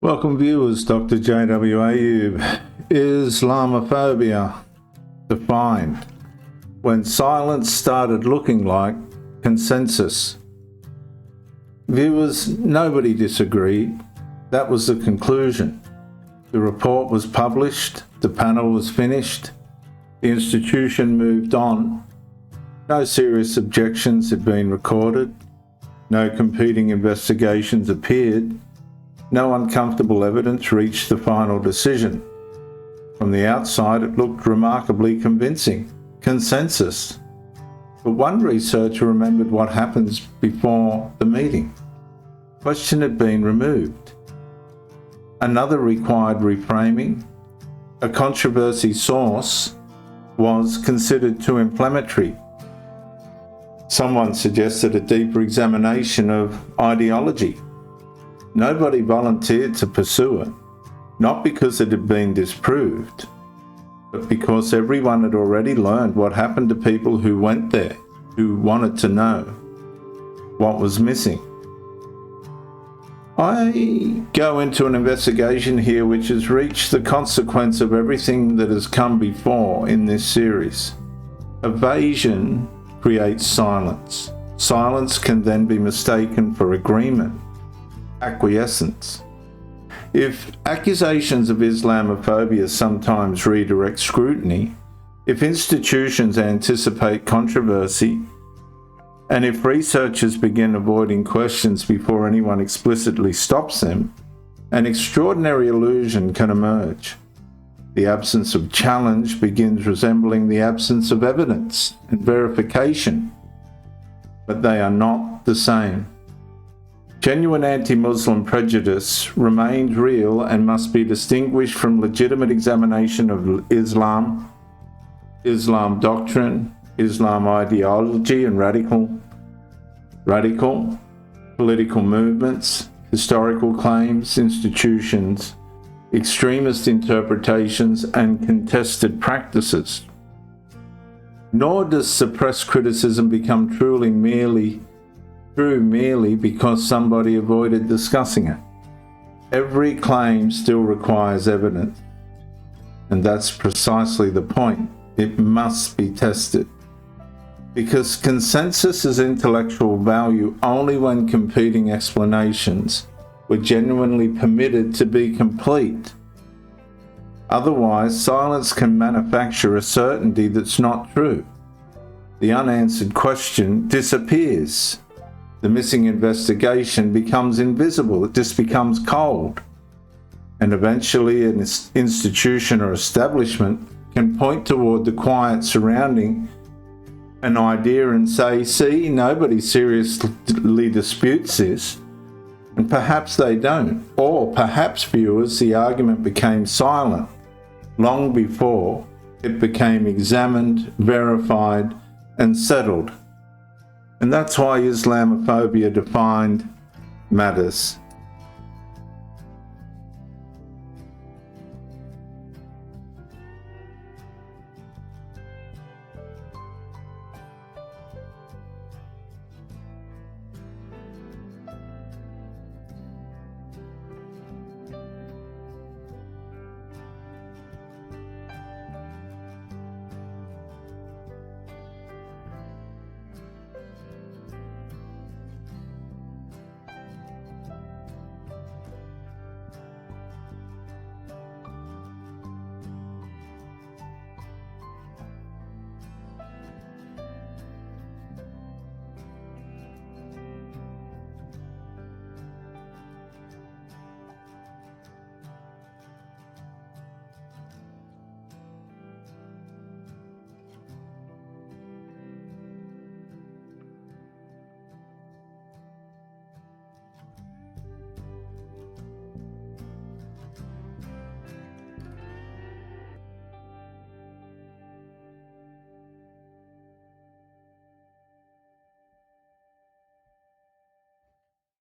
Welcome viewers, Dr. J.W. Ayub. Islamophobia defined. When silence started looking like consensus. Viewers, nobody disagreed. That was the conclusion. The report was published, the panel was finished, the institution moved on. No serious objections had been recorded, no competing investigations appeared. No uncomfortable evidence reached the final decision. From the outside, it looked remarkably convincing. Consensus. But one researcher remembered what happens before the meeting. Question had been removed. Another required reframing. A controversy source was considered too inflammatory. Someone suggested a deeper examination of ideology. Nobody volunteered to pursue it, not because it had been disproved, but because everyone had already learned what happened to people who went there, who wanted to know what was missing. I go into an investigation here which has reached the consequence of everything that has come before in this series. Evasion creates silence. Silence can then be mistaken for agreement. Acquiescence. If accusations of Islamophobia sometimes redirect scrutiny, if institutions anticipate controversy, and if researchers begin avoiding questions before anyone explicitly stops them, an extraordinary illusion can emerge. The absence of challenge begins resembling the absence of evidence and verification, but they are not the same. Genuine anti-Muslim prejudice remains real and must be distinguished from legitimate examination of Islam, Islam doctrine, Islam ideology and radical political movements, historical claims, institutions, extremist interpretations and contested practices. Nor does suppressed criticism become true merely because somebody avoided discussing it. Every claim still requires evidence, and that's precisely the point. It must be tested. Because consensus is intellectual value only when competing explanations were genuinely permitted to be complete. Otherwise, silence can manufacture a certainty that's not true. The unanswered question disappears. The missing investigation becomes invisible, it just becomes cold. And eventually an institution or establishment can point toward the quiet surrounding an idea and say, see, nobody seriously disputes this. And perhaps they don't. Or perhaps, viewers, the argument became silent long before it became examined, verified, and settled. And that's why Islamophobia defined matters.